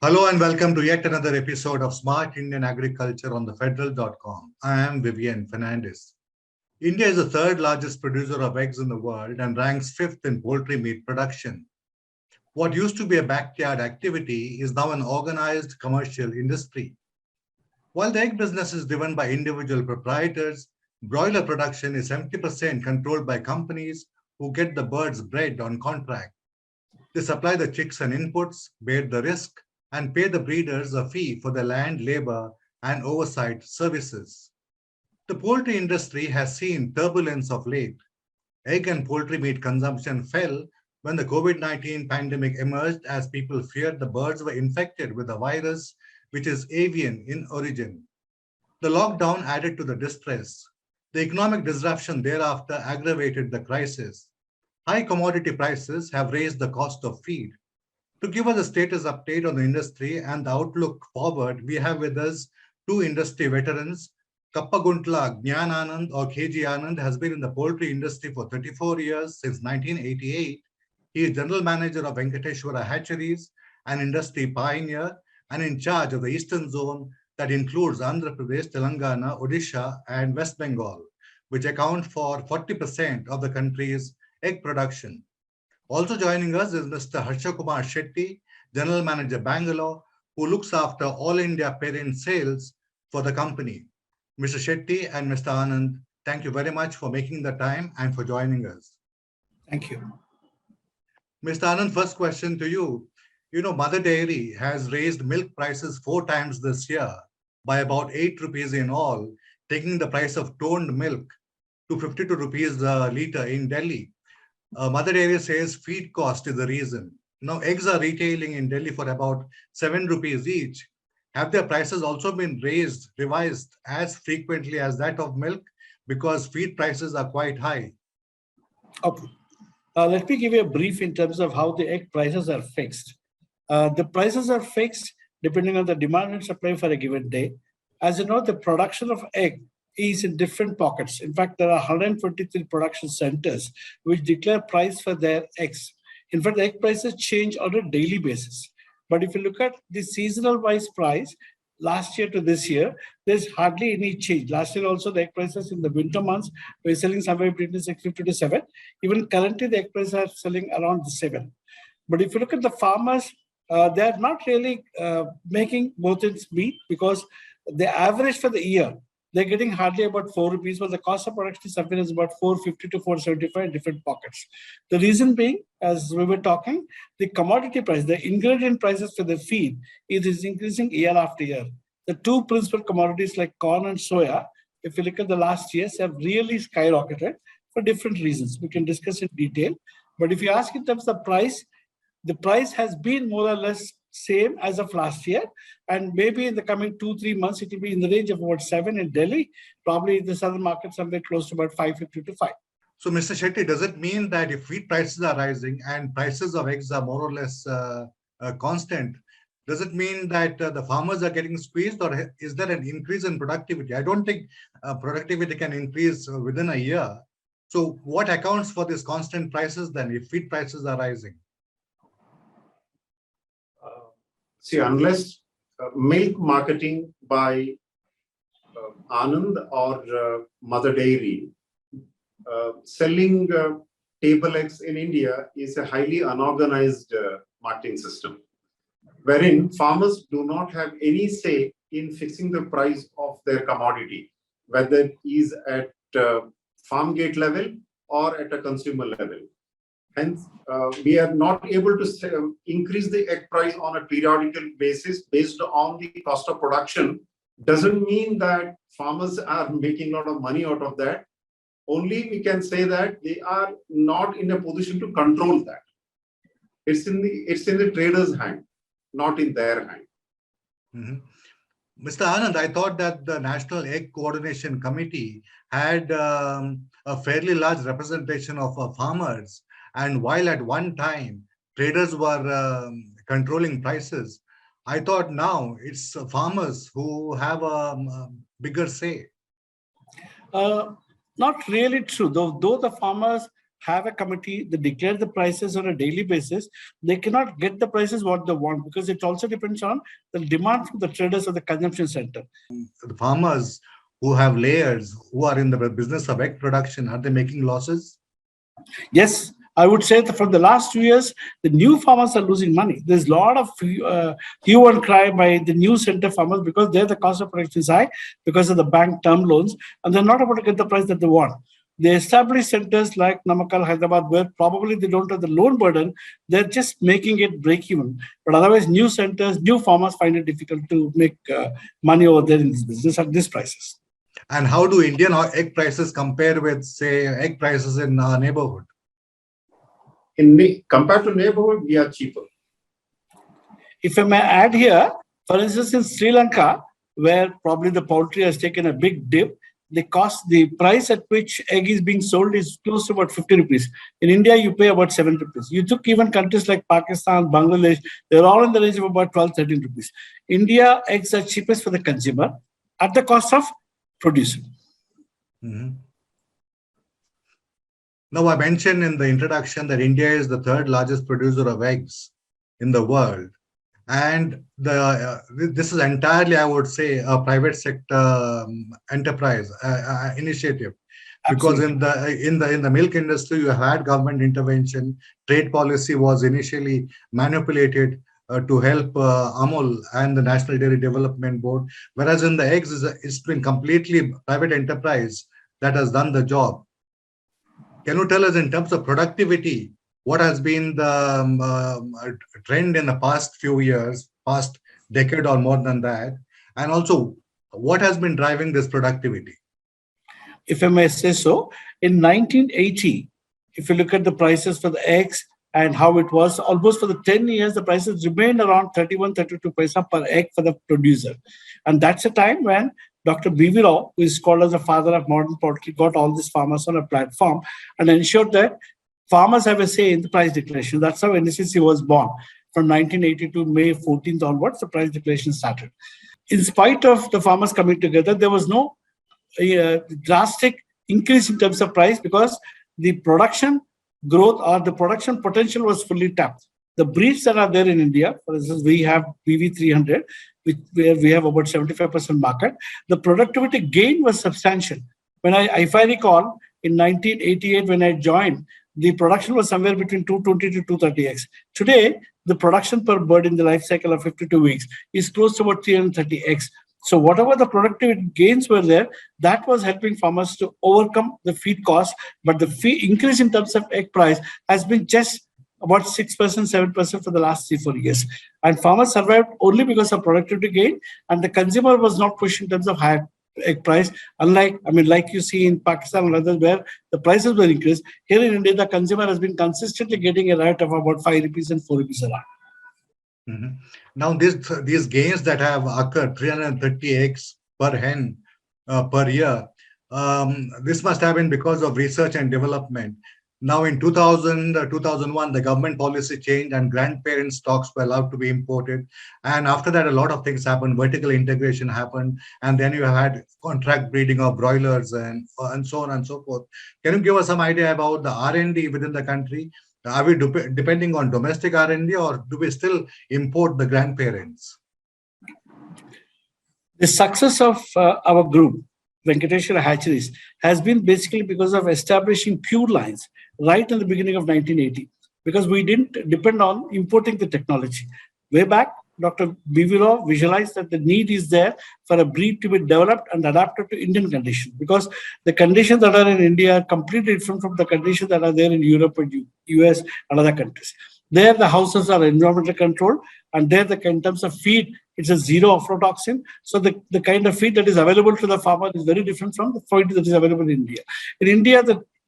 Hello and welcome to yet another episode of Smart Indian Agriculture on the Federal.com. I am Vivian Fernandes. India is the third largest producer of eggs in the world and ranks fifth in poultry meat production. What used to be a backyard activity is now an organized commercial industry. While the egg business is driven by individual proprietors, broiler production is 70% controlled by companies who get the birds bred on contract. They supply the chicks and inputs, bear the risk, and pay the breeders a fee for the land, labor, and oversight services. The poultry industry has seen turbulence of late. Egg and poultry meat consumption fell when the COVID-19 pandemic emerged as people feared the birds were infected with a virus which is avian in origin. The lockdown added to the distress. The economic disruption thereafter aggravated the crisis. High commodity prices have raised the cost of feed. To give us a status update on the industry and the outlook forward, we have with us two industry veterans. Kappaguntla Gyan Anand or KG Anand has been in the poultry industry for 34 years since 1988. He is general manager of Venkateshwara Hatcheries, an industry pioneer and in charge of the eastern zone that includes Andhra Pradesh, Telangana, Odisha, and West Bengal, which account for 40% of the country's egg production. Also joining us is Mr. Harsha Kumar Shetty, General Manager Bangalore, who looks after all India parent sales for the company. Mr. Shetty and Mr. Anand, thank you very much for making the time and for joining us. Thank you. Mr. Anand, first question to you. You know, Mother Dairy has raised milk prices 4 times this year by about 8 rupees in all, taking the price of toned milk to 52 rupees a litre in Delhi. Mother Dairy says feed cost is the reason. Now, eggs are retailing in Delhi for about 7 rupees each. Have their prices also been revised as frequently as that of milk because feed prices are quite high? Okay. Let me give you a brief in terms of how the egg prices are fixed. The prices are fixed depending on the demand and supply for a given day. As you know, the production of egg is in different pockets. In fact, there are 123 production centers which declare price for their eggs. In fact, the egg prices change on a daily basis. But if you look at the seasonal wise price, last year to this year, there's hardly any change. Last year also, the egg prices in the winter months were selling somewhere between 650 to 7. Even currently, the egg prices are selling around the 7. But if you look at the farmers, they are not really making both its meat because the average for the year, they're getting hardly about 4 rupees, but the cost of production is something is about 450 to 475 in different pockets. The reason being, as we were talking, the commodity price, the ingredient prices for the feed is increasing year after year. The two principal commodities like corn and soya, if you look at the last years, have really skyrocketed for different reasons. We can discuss in detail. But if you ask in terms of the price has been more or less same as of last year, and maybe in the coming 2-3 months it will be in the range of about 7 in Delhi, probably in the southern market somewhere close to about 550 to 5. So, Mr. Shetty, does it mean that if feed prices are rising and prices of eggs are more or less constant, does it mean that the farmers are getting squeezed, or is there an increase in productivity? I don't think productivity can increase within a year. So, what accounts for these constant prices then if feed prices are rising? See, unless milk marketing by Anand or Mother Dairy, selling table eggs in India is a highly unorganized marketing system, wherein farmers do not have any say in fixing the price of their commodity, whether it is at farm gate level or at a consumer level. Hence, we are not able to increase the egg price on a periodical basis based on the cost of production. Doesn't mean that farmers are making a lot of money out of that. Only we can say that they are not in a position to control that. It's in the trader's hand, not in their hand. Mm-hmm. Mr. Anand, I thought that the National Egg Coordination Committee had a fairly large representation of farmers. And while at one time traders were controlling prices, I thought now it's farmers who have a bigger say. Not really true, though the farmers have a committee, they declare the prices on a daily basis. They cannot get the prices what they want because it also depends on the demand from the traders or the consumption center. The farmers who have layers, who are in the business of egg production, are they making losses? Yes, I would say that from the last 2 years, the new farmers are losing money. There's a lot of hue and cry by the new center farmers because there the cost of production is high because of the bank term loans, and they're not able to get the price that they want. The established centers like Namakkal, Hyderabad, where probably they don't have the loan burden, they're just making it break even. But otherwise, new centers, new farmers find it difficult to make money over there in this business at these prices. And how do Indian egg prices compare with, say, egg prices in our neighborhood? Compared to neighborhood, we are cheaper. If I may add here, for instance, in Sri Lanka, where probably the poultry has taken a big dip, the price at which egg is being sold is close to about 50 rupees. In India, you pay about 7 rupees. You took even countries like Pakistan, Bangladesh, they're all in the range of about 12, 13 rupees. India, eggs are cheapest for the consumer at the cost of producer. Mm-hmm. Now, I mentioned in the introduction that India is the third largest producer of eggs in the world. And this is entirely, I would say, a private sector enterprise initiative. Because Absolutely. in the milk industry, you had government intervention. Trade policy was initially manipulated to help Amul and the National Dairy Development Board. Whereas in the eggs, it's been completely private enterprise that has done the job. Can you tell us in terms of productivity, what has been the trend in the past few years, past decade or more than that? And also, what has been driving this productivity? If I may say so, in 1980, if you look at the prices for the eggs and how it was, almost for the 10 years, the prices remained around 31, 32 paisa per egg for the producer. And that's a time when Dr. B.V. Rao, who is called as the father of modern poultry, got all these farmers on a platform and ensured that farmers have a say in the price declaration. That's how NSCC was born. From 1982, May 14th onwards, the price declaration started. In spite of the farmers coming together, there was no drastic increase in terms of price because the production growth or the production potential was fully tapped. The breeds that are there in India, for instance, we have PV 300, where we have about 75% market. The productivity gain was substantial. If I recall, in 1988, when I joined, the production was somewhere between 220 to 230x. Today, the production per bird in the life cycle of 52 weeks is close to about 330x. So whatever the productivity gains were there, that was helping farmers to overcome the feed cost. But the fee increase in terms of egg price has been just about 6%, 7% for the last 3-4 years. And farmers survived only because of productivity gain, and the consumer was not pushed in terms of higher egg price. Unlike, like you see in Pakistan and others where the prices were increased, here in India, the consumer has been consistently getting a rate of about 5 rupees and 4 rupees a lot. Mm-hmm. Now, these gains that have occurred, 330 eggs per hen per year, this must have been because of research and development. Now, in 2000, 2001, the government policy changed and grandparent stocks were allowed to be imported. And after that, a lot of things happened. Vertical integration happened. And then you had contract breeding of broilers and so on and so forth. Can you give us some idea about the R&D within the country? Are we depending on domestic R&D or do we still import the grandparents? The success of our group, Venkateshwara Hatcheries, has been basically because of establishing pure lines right in the beginning of 1980, because we didn't depend on importing the technology. Way back, Dr. B.V. Rao visualized that the need is there for a breed to be developed and adapted to Indian conditions, because the conditions that are in India are completely different from the conditions that are there in Europe and US and other countries. There, the houses are environmentally controlled, and there, in terms of feed, it's a zero aflatoxin. So the kind of feed that is available to the farmer is very different from the feed that is available in India. In India,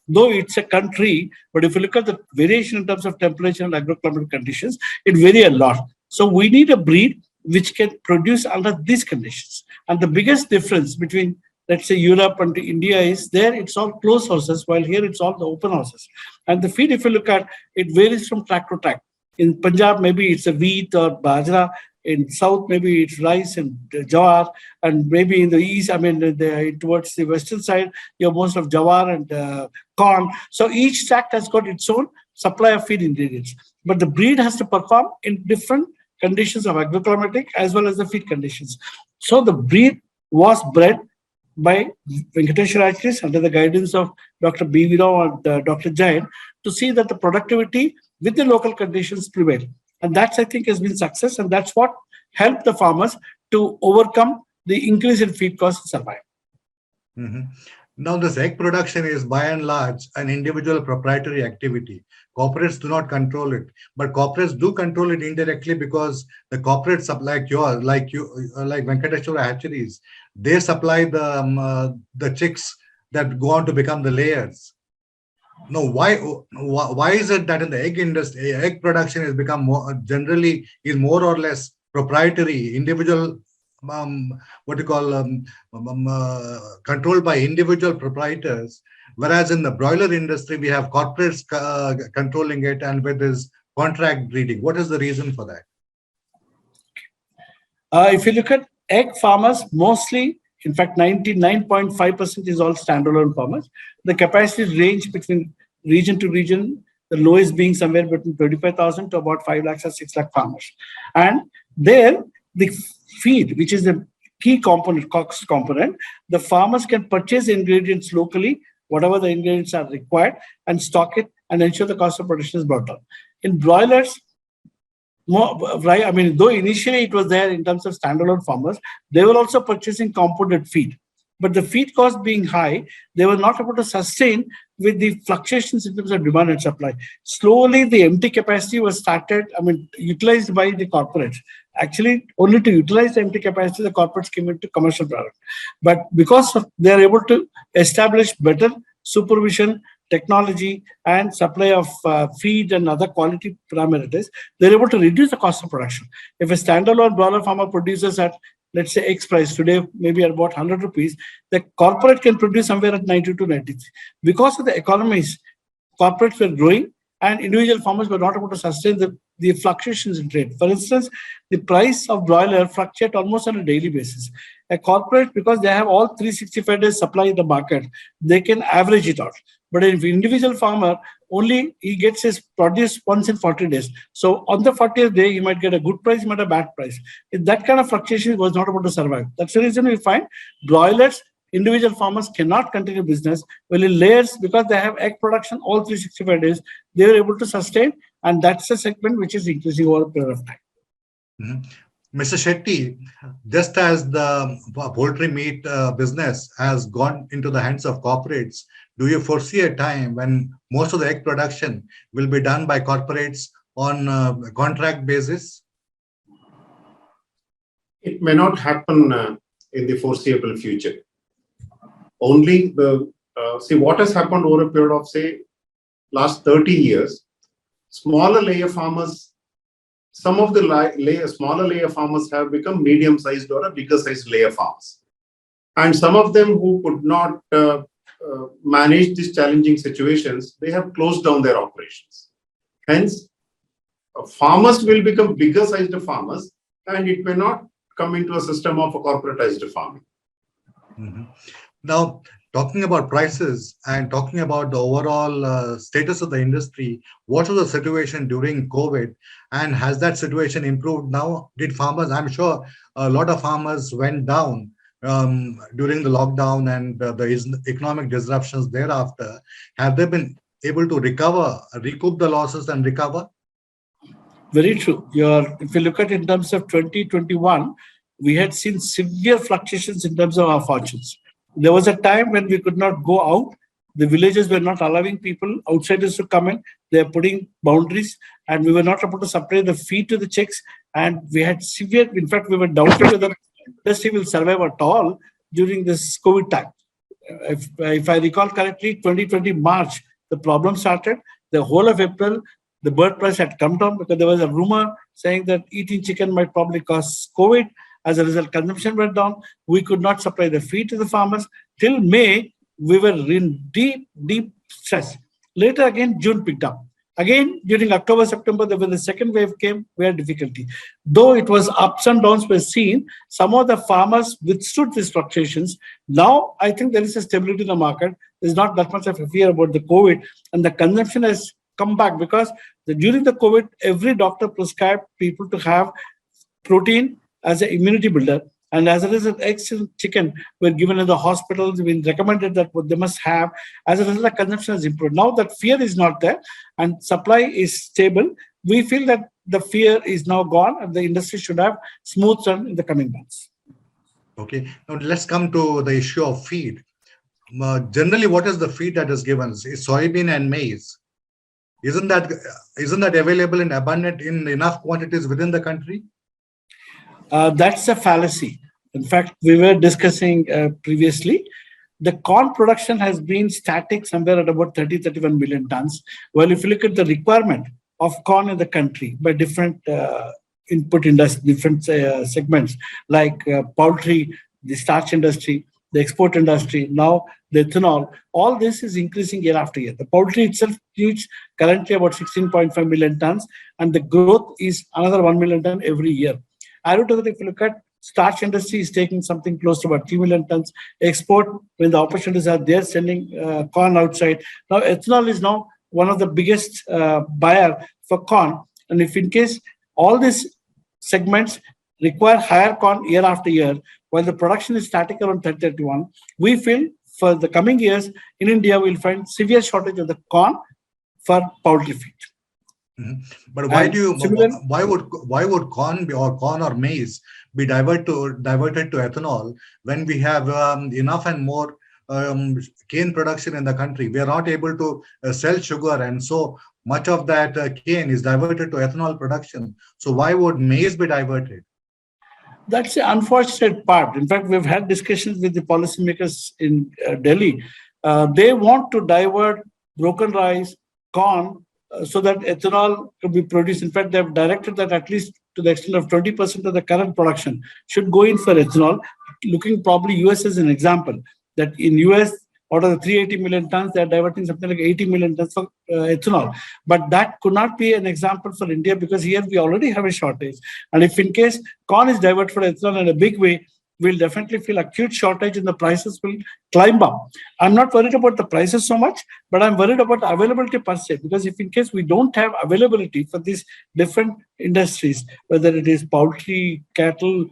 though it's a country, but if you look at the variation in terms of temperature and agroclimatic conditions, it varies a lot. So we need a breed which can produce under these conditions. And the biggest difference between, let's say, Europe and India is there it's all closed houses, while here it's all the open houses. And the feed, if you look at, it varies from track to track. In Punjab, maybe it's a wheat or bajra. In south, maybe it's rice and jawar, and maybe in the east, towards the western side, you have most of jawar and corn. So each tract has got its own supply of feed ingredients. But the breed has to perform in different conditions of agroclimatic as well as the feed conditions. So the breed was bred by Venkateshwara Hatcheries under the guidance of Dr. B. Vino and Dr. Jain to see that the productivity with the local conditions prevail. And that's, I think, has been success. And that's what helped the farmers to overcome the increase in feed costs and survive. Mm-hmm. Now, this egg production is by and large an individual proprietary activity. Corporates do not control it, but corporates do control it indirectly because the corporates, like Venkateshwara Hatcheries, they supply the chicks that go on to become the layers. Now, why is it that in the egg industry, egg production has become more or less proprietary, individual? Controlled by individual proprietors, whereas in the broiler industry we have corporates controlling it and with this contract breeding. What is the reason for that? If you look at egg farmers, mostly, in fact, 99.5% is all standalone farmers. The capacities range between region to region, the lowest being somewhere between 25,000 to about 5 lakhs or 6 lakh farmers. And there, the feed, which is the key component, cost component, the farmers can purchase ingredients locally, whatever the ingredients are required, and stock it and ensure the cost of production is brought down. In broilers, though initially it was there in terms of standalone farmers, they were also purchasing compounded feed. But the feed cost being high, they were not able to sustain with the fluctuations in terms of demand and supply. Slowly, the empty capacity was utilized by the corporates. Actually, only to utilize the empty capacity, the corporates came into commercial product. But because they are able to establish better supervision, technology, and supply of feed and other quality parameters, they're able to reduce the cost of production. If a standalone broiler farmer produces at, let's say, X price today, maybe at about 100 rupees, the corporate can produce somewhere at 90 to 93. Because of the economies, corporates were growing and individual farmers were not able to sustain the fluctuations in trade. For instance, the price of broiler fluctuates almost on a daily basis. A corporate, because they have all 365 days supply in the market, they can average it out. But if individual farmer, only he gets his produce once in 40 days. So on the 40th day, he might get a good price, he might get a bad price. If that kind of fluctuation, he was not able to survive. That's the reason we find broilers, individual farmers cannot continue business. Well, in layers, because they have egg production all 365 days, they are able to sustain. And that's a segment which is increasing over a period of time. Mm-hmm. Mr. Shetty, just as the poultry meat business has gone into the hands of corporates, do you foresee a time when most of the egg production will be done by corporates on a contract basis? It may not happen in the foreseeable future. Only see what has happened over a period of, say, last 30 years. Smaller layer farmers, some of the smaller layer farmers have become medium-sized or a bigger-sized layer farmers. And some of them who could not manage these challenging situations, they have closed down their operations. Hence, farmers will become bigger-sized farmers, and it may not come into a system of a corporatized farming. Mm-hmm. Now, talking about prices and talking about the overall status of the industry, what was the situation during COVID, and has that situation improved now? Did farmers, I'm sure a lot of farmers went down during the lockdown and the economic disruptions thereafter. Have they been able to recoup the losses and recover? Very true. If you look at in terms of 2021, we had seen severe fluctuations in terms of our fortunes. There was a time when we could not go out. The villages were not allowing people, outsiders to come in. They are putting boundaries, and we were not able to supply the feed to the chicks. And we had severe, in fact, we were doubting whether the industry will survive at all during this COVID time. If I recall correctly, 2020 March, the problem started. The whole of April, the bird price had come down because there was a rumor saying that eating chicken might probably cause COVID. As a result, consumption went down. We could not supply the feed to the farmers. Till May, we were in deep stress. Later again, June picked up. Again, during October, September, when the second wave came, we had difficulty. Though it was ups and downs were seen, some of the farmers withstood these fluctuations. Now, I think there is a stability in the market. There's not that much of a fear about the COVID, and the consumption has come back because during the COVID, every doctor prescribed people to have protein as an immunity builder. And as a result, eggs and chicken were given in the hospitals. We recommended that what they must have. As a result, the consumption has improved. Now that fear is not there and supply is stable, we feel that the fear is now gone and the industry should have smooth run in the coming months. Okay, now let's come to the issue of feed. Generally, what is the feed that is given? Is soybean and maize. Isn't that available in abundant in enough quantities within the country? That's a fallacy. In fact, we were discussing previously, the corn production has been static somewhere at about 31 million tons. Well, if you look at the requirement of corn in the country by different input industry, different segments like poultry, the starch industry, the export industry, now the ethanol, all this is increasing year after year. The poultry itself reaches currently about 16.5 million tons, and the growth is another 1 million ton every year. I would if you look at starch industry is taking something close to about 3 million tons. Export, when the opportunities are there, sending corn outside. Now, ethanol is now one of the biggest buyer for corn. And if in case all these segments require higher corn year after year, while the production is static around 31, we feel for the coming years in India, we'll find severe shortage of the corn for poultry feed. Mm-hmm. But why would corn or maize be diverted to ethanol when we have enough and more cane production in the country? We are not able to sell sugar, and so much of that cane is diverted to ethanol production. So why would maize be diverted? That's the unfortunate part. In fact, we've had discussions with the policymakers in Delhi. They want to divert broken rice, corn, so that ethanol could be produced. In fact, they have directed that at least to the extent of 20% of the current production should go in for ethanol, looking probably US as an example, that in US, out of the 380 million tons, they are diverting something like 80 million tons for ethanol. But that could not be an example for India because here we already have a shortage. And if in case corn is diverted for ethanol in a big way, we'll definitely feel acute shortage and the prices will climb up. I'm not worried about the prices so much, but I'm worried about the availability per se, because if in case we don't have availability for these different industries, whether it is poultry, cattle,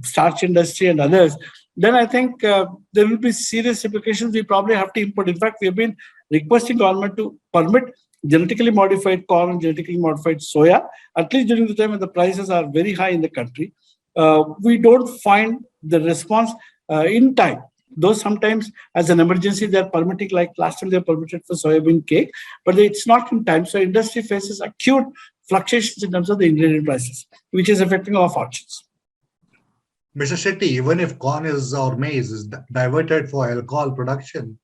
starch industry and others, then I think there will be serious implications. We probably have to import. In fact, we have been requesting government to permit genetically modified corn and genetically modified soya, at least during the time when the prices are very high in the country. We don't find the response in time. Though sometimes as an emergency, they're permitting, like last time they permitted for soybean cake, but it's not in time. So industry faces acute fluctuations in terms of the ingredient prices, which is affecting our fortunes. Mr. Shetty, even if corn or maize is diverted for alcohol production,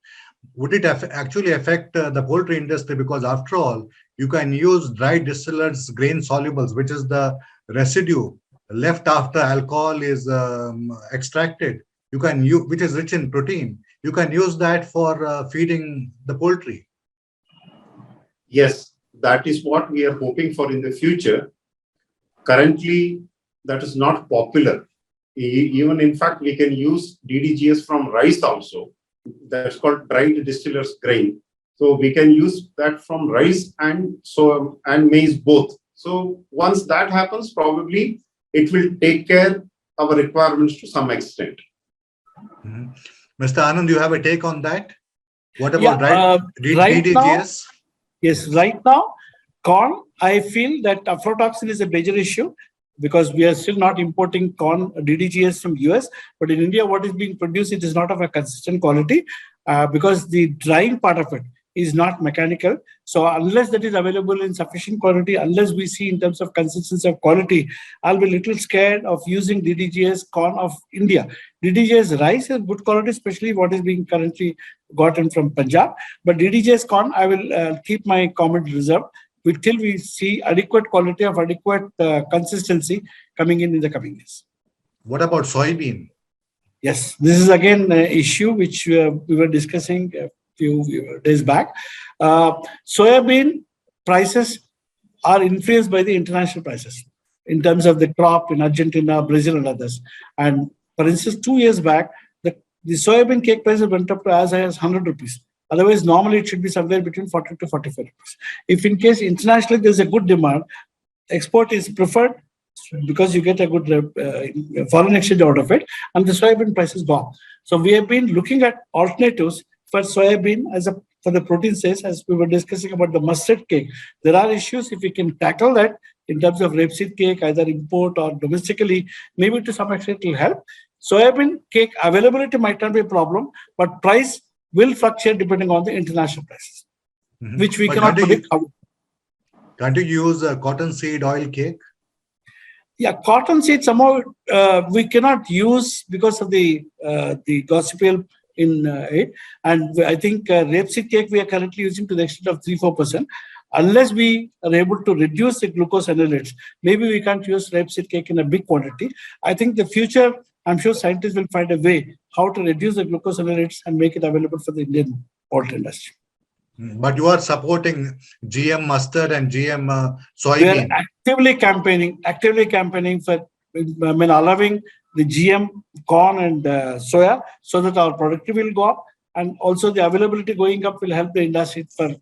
would it actually affect the poultry industry? Because after all, you can use dry distillates grain solubles, which is the residue left after alcohol is extracted. You can use, which is rich in protein. You can use that for feeding the poultry. Yes, that is what we are hoping for in the future. Currently, that is not popular. Even in fact, we can use DDGS from rice also. That's called dried distillers grain. So we can use that from rice and maize both. So once that happens, probably it will take care of our requirements to some extent. Mm-hmm. Mr. Anand, you have a take on that? What about DDGS? Now, yes, right now, corn, I feel that aflatoxin is a major issue because we are still not importing corn DDGS from US. But in India, what is being produced, it is not of a consistent quality because the drying part of it is not mechanical. So unless that is available in sufficient quantity, unless we see in terms of consistency of quality, I'll be a little scared of using DDGS corn of India. DDGS rice is good quality, especially what is being currently gotten from Punjab. But DDGS corn, I will keep my comment reserved till we see adequate quality of adequate consistency coming in the coming years. What about soybean? Yes, this is again an issue which we were discussing few days back. Soybean, prices are influenced by the international prices in terms of the crop in Argentina, Brazil, and others. And for instance, 2 years back, the soybean cake prices went up to as high as 100 rupees. Otherwise, normally it should be somewhere between 40 to 45 rupees. If in case internationally there's a good demand, export is preferred because you get a good foreign exchange out of it, and the soybean prices go up. So we have been looking at alternatives for soybean for the protein sales, as we were discussing about the mustard cake. There are issues. If we can tackle that in terms of rapeseed cake, either import or domestically, maybe to some extent it will help. Soybean cake availability might not be a problem, but price will fluctuate depending on the international prices, which we cannot predict. Can't you use a cotton seed oil cake? Yeah, cotton seed somehow we cannot use because of the gossypium in it. And I think rapeseed cake we are currently using to the extent of 3-4%. Unless we are able to reduce the glucose analytes, maybe we can't use rapeseed cake in a big quantity. I think the future, I'm sure scientists will find a way how to reduce the glucose analytes and make it available for the Indian poultry industry. But you are supporting GM mustard and GM soybean. We are actively campaigning for allowing the GM corn and soya so that our productivity will go up, and also the availability going up will help the industry for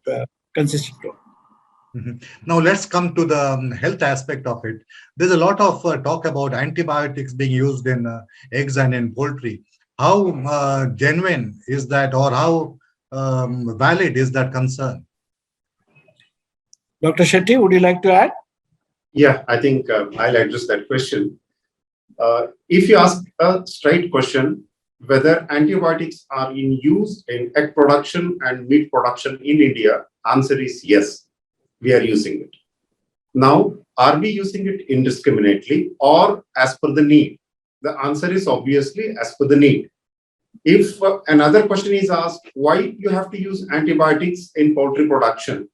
consistent growth. Now let's come to the health aspect of it. There's a lot of talk about antibiotics being used in eggs and in poultry. How genuine is that, or how valid is that concern? Dr. Shetty, would you like to add? Yeah, I think I'll address that question. If you ask a straight question, whether antibiotics are in use in egg production and meat production in India, answer is yes, we are using it. Now, are we using it indiscriminately or as per the need? The answer is obviously as per the need. If another question is asked, why you have to use antibiotics in poultry production?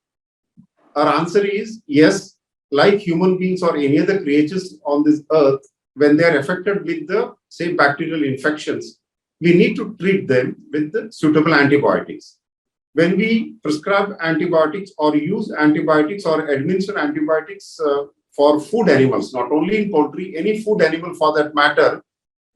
Our answer is yes, like human beings or any other creatures on this earth, when they are affected with the same bacterial infections, we need to treat them with the suitable antibiotics. When we prescribe antibiotics or use antibiotics or administer antibiotics for food animals, not only in poultry, any food animal for that matter,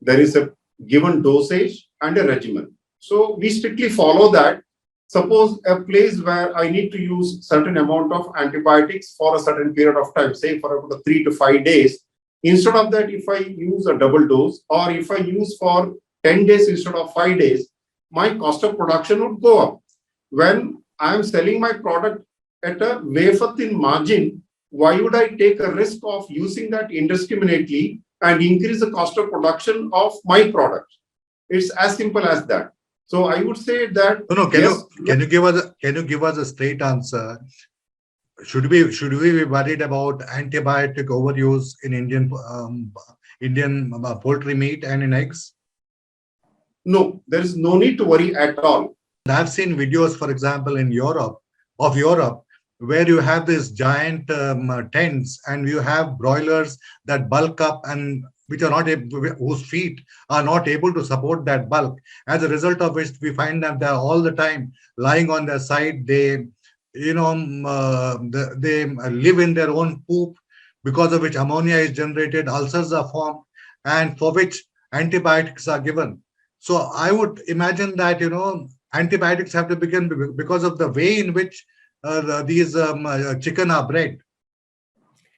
there is a given dosage and a regimen. So we strictly follow that. Suppose a place where I need to use certain amount of antibiotics for a certain period of time, say for about 3 to 5 days, instead of that, if I use a double dose, or if I use for 10 days instead of 5 days, my cost of production would go up. When I am selling my product at a wafer thin margin, why would I take a risk of using that indiscriminately and increase the cost of production of my product? It's as simple as that. So I would say that can you give us a straight answer? Should we be worried about antibiotic overuse in Indian poultry meat and in eggs? No, there is no need to worry at all. I've seen videos, for example, in Europe, where you have these giant tents and you have broilers that bulk up and whose feet are not able to support that bulk. As a result of which, we find that they're all the time lying on their side. They live in their own poop, because of which ammonia is generated, ulcers are formed, and for which antibiotics are given. So I would imagine that, antibiotics have to begin because of the way in which these chicken are bred.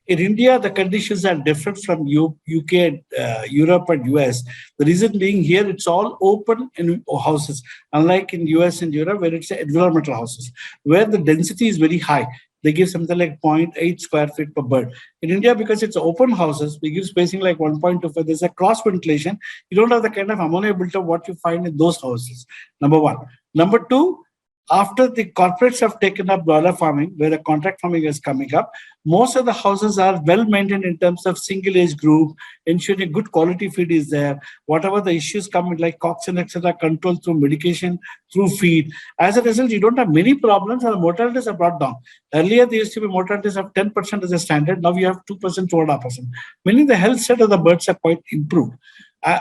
In India, the conditions are different from UK, Europe, and US. The reason being here, it's all open in houses, unlike in US and Europe, where it's environmental houses, where the density is very high. They give something like 0.8 square feet per bird. In India, because it's open houses, we give spacing like 1.25. There's a cross ventilation. You don't have the kind of ammonia built up what you find in those houses. Number one. Number two, after the corporates have taken up broiler farming, where the contract farming is coming up, most of the houses are well maintained in terms of single age group, ensuring good quality feed is there. Whatever the issues come in, like coxswain, etc., controlled through medication, through feed. As a result, you don't have many problems, and the mortalities are brought down. Earlier, there used to be mortalities of 10% as a standard. Now we have 2%, 2.5%. Meaning the health set of the birds are quite improved.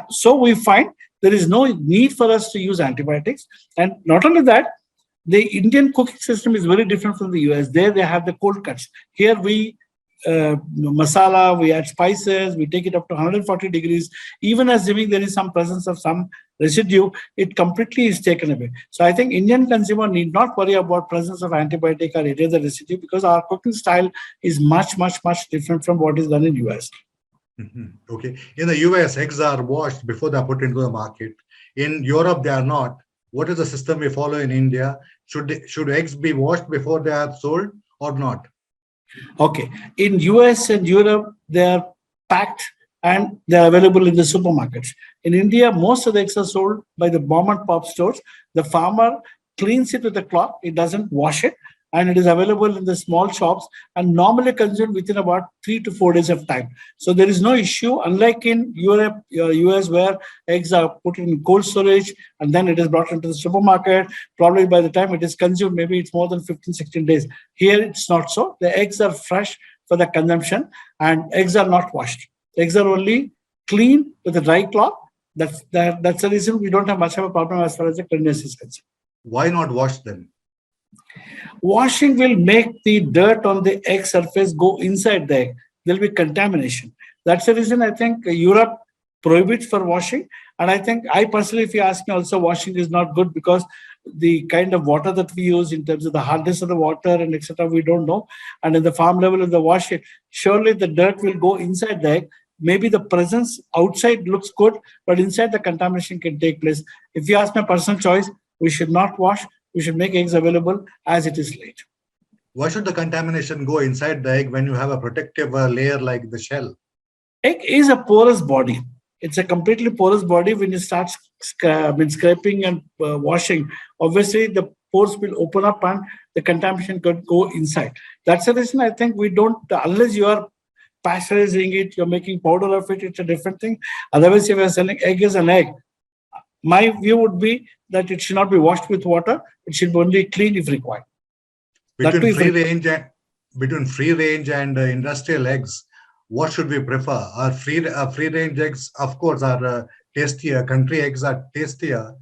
So we find there is no need for us to use antibiotics. And not only that, The Indian cooking system is very different from the US. There they have the cold cuts. Here we masala, we add spices, we take it up to 140 degrees. Even assuming there is some presence of some residue, it completely is taken away. So I think Indian consumer need not worry about presence of antibiotic or any other residue, because our cooking style is much, much, much different from what is done in US. Okay. In the US, eggs are washed before they are put into the market. In Europe, they are not. What is the system we follow in India? Should eggs be washed before they are sold or not? Okay. In US and Europe, they are packed and they are available in the supermarkets. In India, most of the eggs are sold by the mom and pop stores. The farmer cleans it with a cloth. It doesn't wash it, and it is available in the small shops and normally consumed within about 3 to 4 days of time. So there is no issue, unlike in Europe, US, where eggs are put in cold storage and then it is brought into the supermarket. Probably by the time it is consumed, maybe it's more than 15, 16 days. Here it's not so. The eggs are fresh for the consumption and eggs are not washed. Eggs are only cleaned with a dry cloth. That's the reason we don't have much of a problem as far as the cleanliness is concerned. Why not wash them? Washing will make the dirt on the egg surface go inside the egg. There will be contamination. That's the reason I think Europe prohibits for washing. And I think I personally, if you ask me also, washing is not good because the kind of water that we use in terms of the hardness of the water and etc., we don't know. And at the farm level of the washing, surely the dirt will go inside the egg. Maybe the presence outside looks good, but inside the contamination can take place. If you ask my personal choice, we should not wash. We should make eggs available as it is laid. Why should the contamination go inside the egg when you have a protective layer like the shell? Egg is a porous body. It's a completely porous body. When you start scraping and washing, obviously the pores will open up and the contamination could go inside. That's the reason I think we don't, unless you are pasteurizing it, you're making powder of it, it's a different thing. Otherwise, if you're selling egg as an egg, my view would be that it should not be washed with water. It should be only cleaned if required. Between free range and industrial eggs, what should we prefer? Our free range eggs, of course, are tastier. Country eggs are tastier,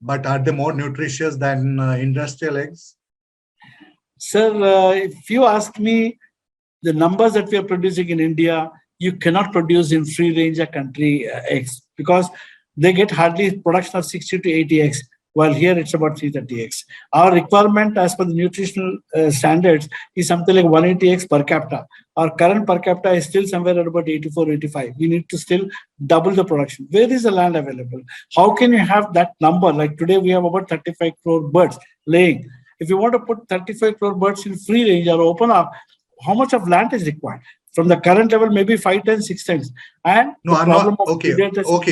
but are they more nutritious than industrial eggs? Sir, if you ask me, the numbers that we are producing in India, you cannot produce in free range or country eggs, because they get hardly production of 60 to 80 eggs, while here it's about 330 eggs. Our requirement as per the nutritional standards is something like 180 eggs per capita. Our current per capita is still somewhere at about 84, 85. We need to still double the production. Where is the land available? How can you have that number? Like today we have about 35 crore birds laying. If you want to put 35 crore birds in free range or open up, how much of land is required? From the current level, maybe 5 times, 6 times. And no, I'm not. Okay,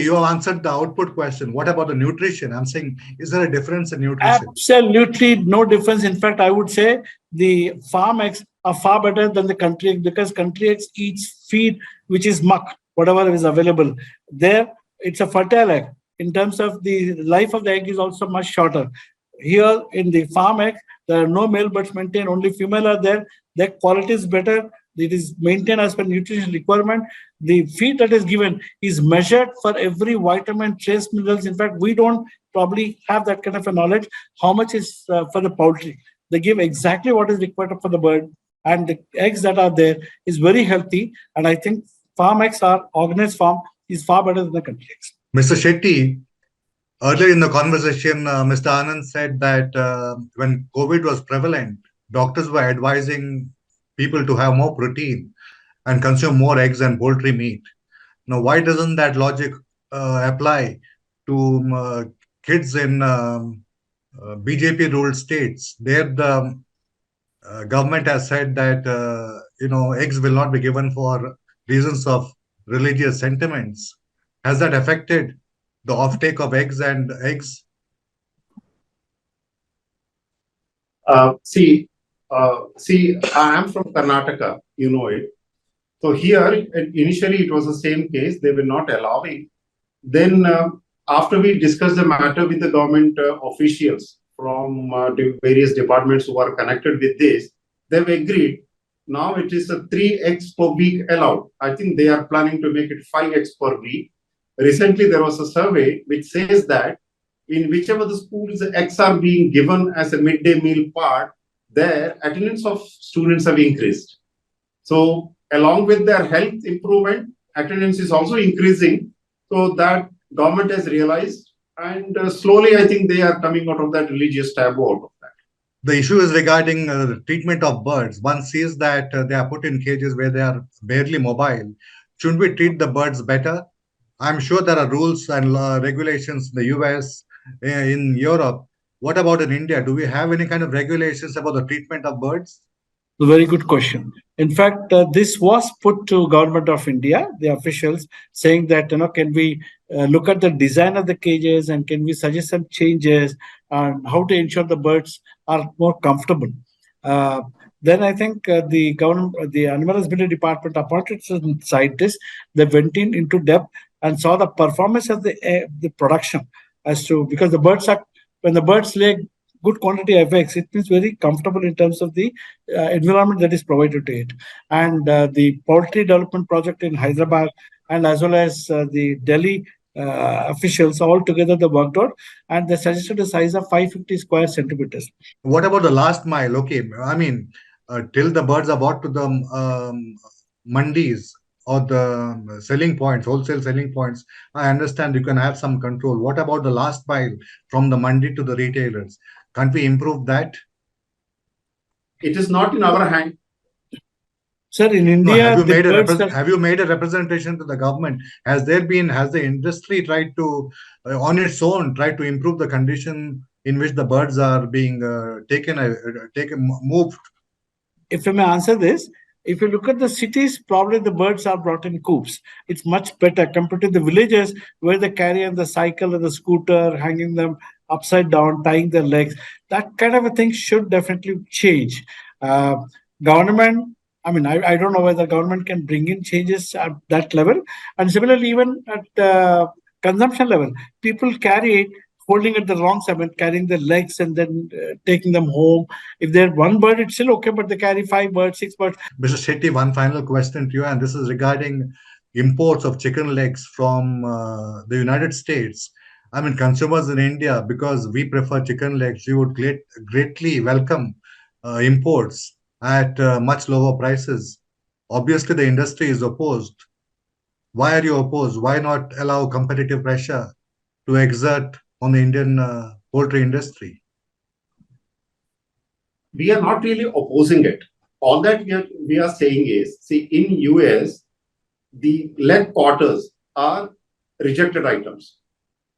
you have answered the output question. What about the nutrition? I'm saying, is there a difference in nutrition? Absolutely no difference. In fact, I would say the farm eggs are far better than the country eggs, because country eggs eats feed which is muck, whatever is available. There, it's a fertile egg. In terms of the life of the egg is also much shorter. Here in the farm egg, there are no male birds maintained, only female are there. Their quality is better. It is maintained as per nutrition requirement. The feed that is given is measured for every vitamin, trace minerals. In fact, we don't probably have that kind of a knowledge. How much is for the poultry? They give exactly what is required for the bird, and the eggs that are there is very healthy. And I think farm eggs are organized farm is far better than the country eggs. Mr. Shetty, earlier in the conversation, Mr. Anand said that when COVID was prevalent, doctors were advising people to have more protein and consume more eggs and poultry meat. Now, why doesn't that logic apply to kids in BJP-ruled states? There, the government has said that eggs will not be given for reasons of religious sentiments. Has that affected the offtake of eggs and eggs? See, I am from Karnataka, you know it. So here, initially it was the same case. They were not allowing. Then after we discussed the matter with the government officials from various departments who are connected with this, they've agreed. Now it is 3 eggs per week allowed. I think they are planning to make it 5 eggs per week. Recently, there was a survey which says that in whichever the schools the eggs are being given as a midday meal part, their attendance of students have increased. So along with their health improvement, attendance is also increasing. So that government has realized, and slowly I think they are coming out of that religious taboo out of that. The issue is regarding the treatment of birds. One sees that they are put in cages where they are barely mobile. Shouldn't we treat the birds better? I'm sure there are rules and regulations in the US, in Europe. What about in India? Do we have any kind of regulations about the treatment of birds? A very good question. In fact, this was put to Government of India, the officials, saying that can we look at the design of the cages and can we suggest some changes and how to ensure the birds are more comfortable. Then I think the government, the Animal Husbandry Department appointed some scientists. They went into depth and saw the performance of the production as to, because the birds are, when the birds lay good quantity of eggs, it means very comfortable in terms of the environment that is provided to it. And the poultry development project in Hyderabad and as well as the Delhi officials all together they worked out, and they suggested a size of 550 square centimeters. What about the last mile? Okay, I mean, till the birds are brought to the mandis or the selling points, wholesale selling points, I understand you can have some control. What about the last mile from the mandi to the retailers? Can't we improve that? It is not in our hand. Sir, in No, India, have you made a representation to the government? Has the industry tried to, on its own, try to improve the condition in which the birds are being moved? If I may answer this, if you look at the cities, probably the birds are brought in coops. It's much better compared to the villages where they carry on the cycle and the scooter, hanging them upside down, tying their legs. That kind of a thing should definitely change. Government, I mean, I don't know whether government can bring in changes at that level. And similarly, even at consumption level, people carry it holding at the wrong side, carrying their legs and then taking them home. If they're one bird, it's still okay, but they carry 5 birds, 6 birds. Mr. Shetty, one final question to you, and this is regarding imports of chicken legs from the United States. I mean, consumers in India, because we prefer chicken legs, we would greatly welcome imports at much lower prices. Obviously, the industry is opposed. Why are you opposed? Why not allow competitive pressure to exert on the Indian poultry industry? We are not really opposing it. All that we are saying is, see, in US, the leg quarters are rejected items.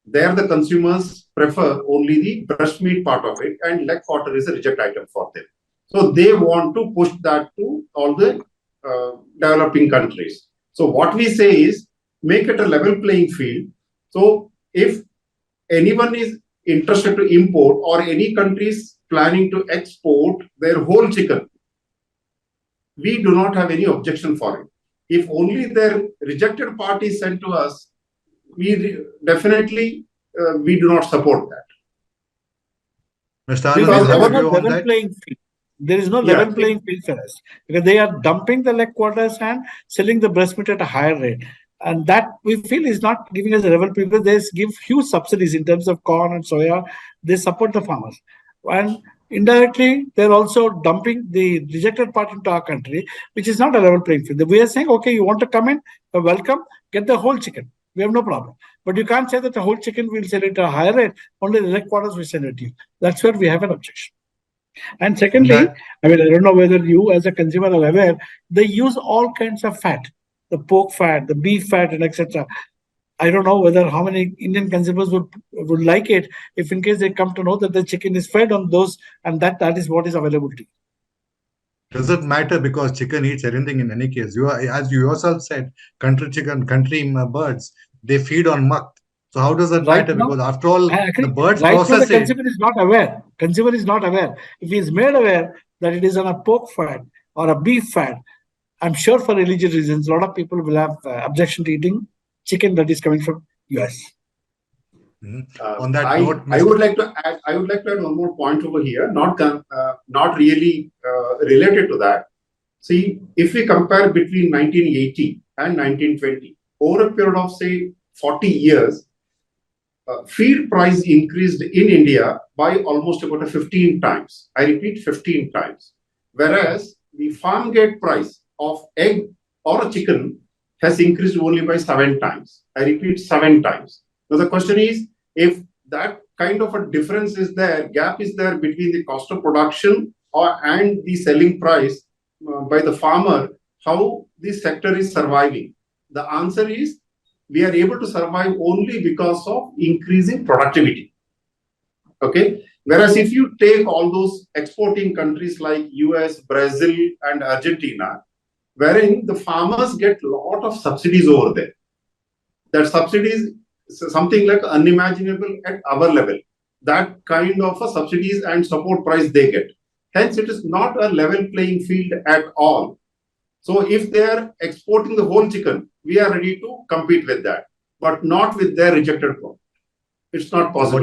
There, the consumers prefer only the breast meat part of it, and leg quarter is a reject item for them. So they want to push that to all the developing countries. So what we say is, make it a level playing field. So if anyone is interested to import, or any countries planning to export their whole chicken, we do not have any objection for it. If only their rejected part is sent to us, we definitely we do not support that. Mr. Anand, have a view on that? There is no level playing field for us, because they are dumping the leg quarters and selling the breast meat at a higher rate. And that we feel is not giving us a level playing field. They give huge subsidies in terms of corn and soya. They support the farmers. And indirectly, they're also dumping the rejected part into our country, which is not a level playing field. We are saying, okay, you want to come in, welcome, get the whole chicken. We have no problem. But you can't say that the whole chicken will sell it at a higher rate, only the leg quarters will sell it to you. That's where we have an objection. And secondly, I mean, I don't know whether you as a consumer are aware, they use all kinds of fat, the pork fat, the beef fat, and etc. I don't know whether how many Indian consumers would like it if in case they come to know that the chicken is fed on those, and that is what is available to you. Doesn't matter, because chicken eats anything in any case. You are, as you yourself said, country chicken, country birds, they feed on muck. So how does that matter? Because after all, the birds process the consumer is not aware. Consumer is not aware. If he is made aware that it is on a pork fat or a beef fat, I'm sure for religious reasons, a lot of people will have objection to eating chicken that is coming from US. On that note, I would like to add one more point over here, not really related to that. See, if we compare between 1980 and 1920, over a period of say 40 years, feed price increased in India by almost about a 15 times. I repeat, 15 times. Whereas the farm gate price of egg or a chicken has increased only by 7 times. I repeat, 7 times. Now the question is, if that kind of a difference is there, gap is there between the cost of production and the selling price by the farmer, how this sector is surviving? The answer is, we are able to survive only because of increasing productivity. Okay. Whereas if you take all those exporting countries like US, Brazil, and Argentina, wherein the farmers get a lot of subsidies over there. That subsidies something like unimaginable at our level. That kind of a subsidies and support price they get. Hence, it is not a level playing field at all. So if they are exporting the whole chicken, we are ready to compete with that, but not with their rejected product. It's not possible.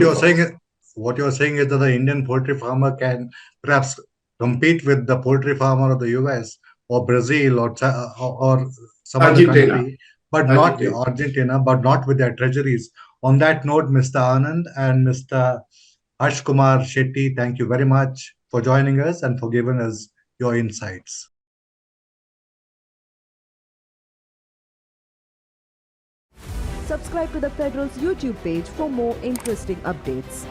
What you're saying is that the Indian poultry farmer can perhaps compete with the poultry farmer of the US or Brazil or some other country, but not Argentina, but not with their treasuries. On that note, Mr. Anand and Mr. Kumar Shetty, thank you very much for joining us and for giving us your insights. Subscribe to the Federal's YouTube page for more interesting updates.